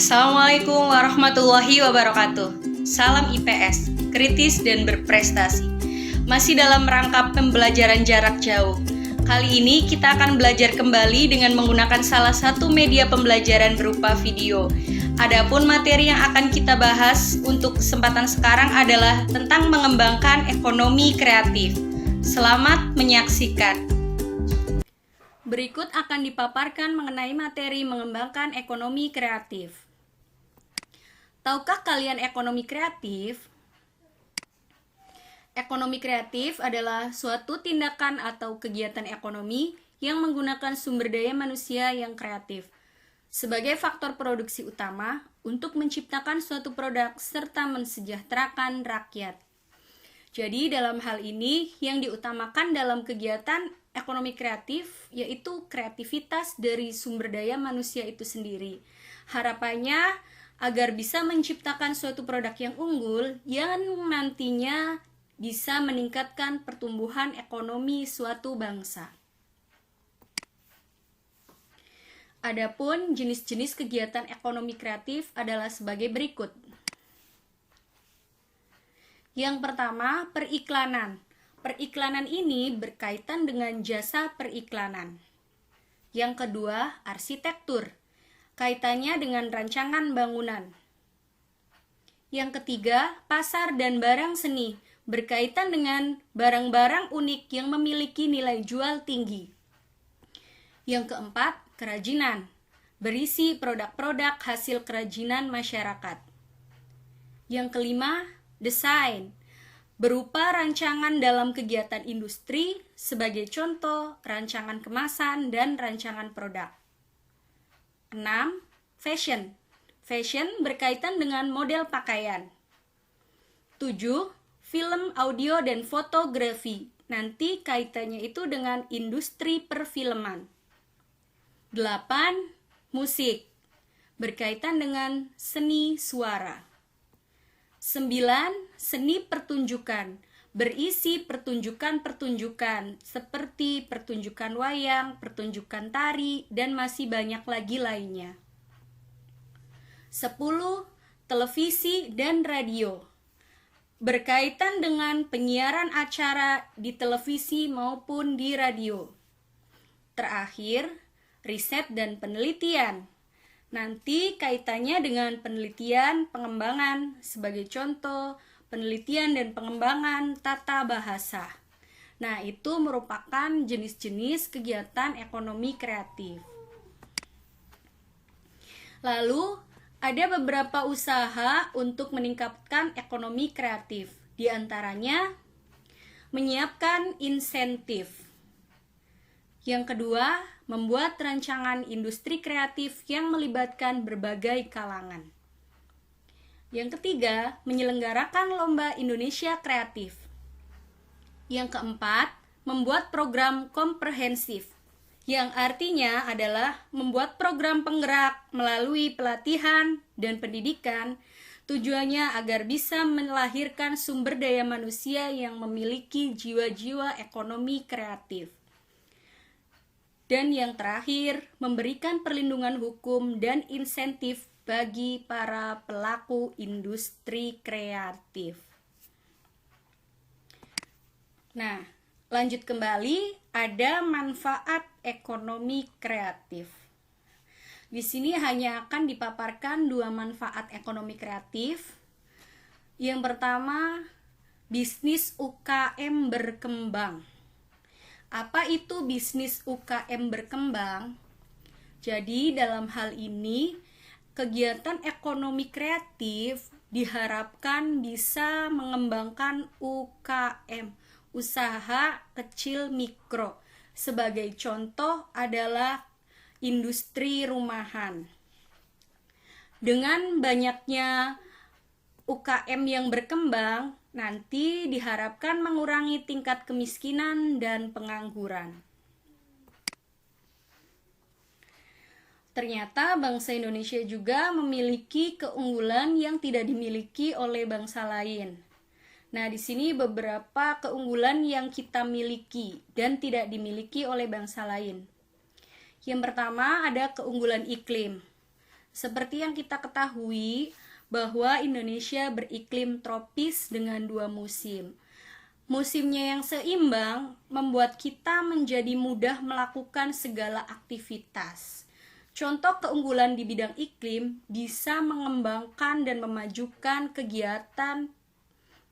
Assalamualaikum warahmatullahi wabarakatuh. Salam IPS, kritis dan berprestasi. Masih dalam rangkap pembelajaran jarak jauh. Kali ini kita akan belajar kembali dengan menggunakan salah satu media pembelajaran berupa video. Adapun materi yang akan kita bahas untuk kesempatan sekarang adalah tentang mengembangkan ekonomi kreatif. Selamat menyaksikan. Berikut akan dipaparkan mengenai materi mengembangkan ekonomi kreatif. Tahukah kalian ekonomi kreatif? Ekonomi kreatif adalah suatu tindakan atau kegiatan ekonomi yang menggunakan sumber daya manusia yang kreatif sebagai faktor produksi utama untuk menciptakan suatu produk serta mensejahterakan rakyat. Jadi dalam hal ini yang diutamakan dalam kegiatan ekonomi kreatif yaitu kreativitas dari sumber daya manusia itu sendiri. Harapannya agar bisa menciptakan suatu produk yang unggul yang nantinya bisa meningkatkan pertumbuhan ekonomi suatu bangsa. Adapun jenis-jenis kegiatan ekonomi kreatif adalah sebagai berikut. Yang pertama, periklanan. Periklanan ini berkaitan dengan jasa periklanan. Yang kedua, arsitektur. Kaitannya dengan rancangan bangunan. Yang ketiga, pasar dan barang seni. Berkaitan dengan barang-barang unik yang memiliki nilai jual tinggi. Yang keempat, kerajinan. Berisi produk-produk hasil kerajinan masyarakat. Yang kelima, desain, berupa rancangan dalam kegiatan industri, sebagai contoh rancangan kemasan dan rancangan produk. 6. Fashion. Fashion berkaitan dengan model pakaian. 7. Film, audio, dan fotografi. Nanti kaitannya itu dengan industri perfilman. 8. Musik. Berkaitan dengan seni suara. 9. Seni pertunjukan, berisi pertunjukan-pertunjukan seperti pertunjukan wayang, pertunjukan tari, dan masih banyak lagi lainnya. 10. Televisi dan radio, berkaitan dengan penyiaran acara di televisi maupun di radio. Terakhir, riset dan penelitian. Nanti kaitannya dengan penelitian pengembangan, sebagai contoh penelitian dan pengembangan tata bahasa. Nah, itu merupakan jenis-jenis kegiatan ekonomi kreatif. Lalu, ada beberapa usaha untuk meningkatkan ekonomi kreatif. Di antaranya, menyiapkan insentif. Yang kedua, membuat rancangan industri kreatif yang melibatkan berbagai kalangan. Yang ketiga, menyelenggarakan lomba Indonesia Kreatif. Yang keempat, membuat program komprehensif, yang artinya adalah membuat program penggerak melalui pelatihan dan pendidikan, tujuannya agar bisa melahirkan sumber daya manusia yang memiliki jiwa-jiwa ekonomi kreatif. Dan yang terakhir, memberikan perlindungan hukum dan insentif bagi para pelaku industri kreatif. Nah, lanjut kembali, ada manfaat ekonomi kreatif. Di sini hanya akan dipaparkan 2 manfaat ekonomi kreatif. Yang pertama, bisnis UKM berkembang. Apa itu bisnis UKM berkembang? Jadi dalam hal ini, kegiatan ekonomi kreatif diharapkan bisa mengembangkan UKM, usaha kecil mikro. Sebagai contoh adalah industri rumahan. Dengan banyaknya UKM yang berkembang, nanti diharapkan mengurangi tingkat kemiskinan dan pengangguran. Ternyata bangsa Indonesia juga memiliki keunggulan yang tidak dimiliki oleh bangsa lain. Nah, di sini beberapa keunggulan yang kita miliki dan tidak dimiliki oleh bangsa lain. Yang pertama ada keunggulan iklim. Seperti yang kita ketahui bahwa Indonesia beriklim tropis dengan 2 musim. Musimnya yang seimbang membuat kita menjadi mudah melakukan segala aktivitas. Contoh keunggulan di bidang iklim bisa mengembangkan dan memajukan kegiatan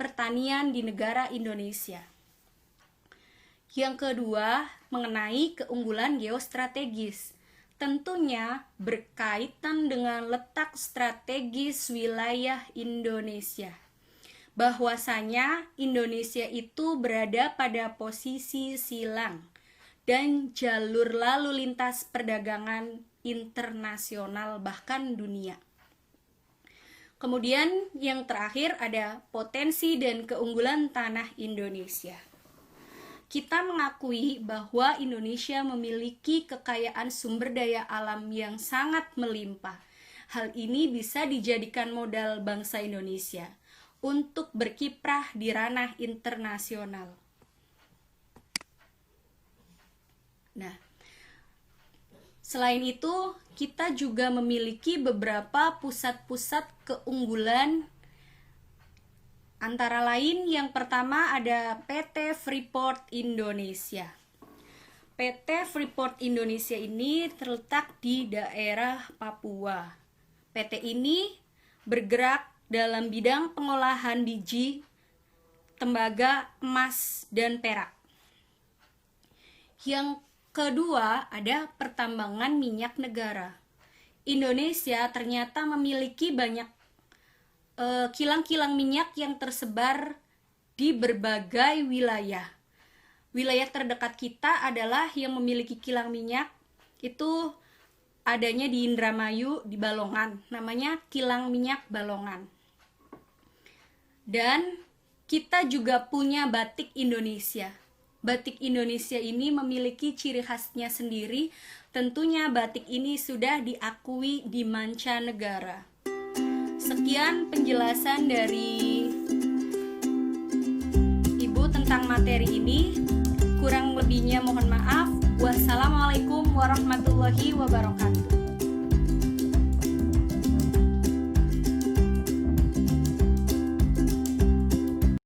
pertanian di negara Indonesia. Yang kedua, mengenai keunggulan geostrategis. Tentunya berkaitan dengan letak strategis wilayah Indonesia. Bahwasanya Indonesia itu berada pada posisi silang dan jalur lalu lintas perdagangan internasional bahkan dunia. Kemudian yang terakhir ada potensi dan keunggulan tanah Indonesia. Kita mengakui bahwa Indonesia memiliki kekayaan sumber daya alam yang sangat melimpah. Hal ini bisa dijadikan modal bangsa Indonesia untuk berkiprah di ranah internasional. Nah, selain itu, kita juga memiliki beberapa pusat-pusat keunggulan. Antara lain yang pertama ada PT Freeport Indonesia. PT Freeport Indonesia ini terletak di daerah Papua. PT ini bergerak dalam bidang pengolahan biji, tembaga, emas, dan perak. Yang kedua ada pertambangan minyak negara. Indonesia ternyata memiliki banyak kilang-kilang minyak yang tersebar di berbagai wilayah. Wilayah terdekat kita adalah yang memiliki kilang minyak itu adanya di Indramayu, di Balongan, namanya Kilang Minyak Balongan. Dan kita juga punya batik Indonesia. Batik Indonesia ini memiliki ciri khasnya sendiri. Tentunya batik ini sudah diakui di mancanegara. Sekian penjelasan dari Ibu tentang materi ini. Kurang lebihnya mohon maaf. Wassalamualaikum warahmatullahi wabarakatuh.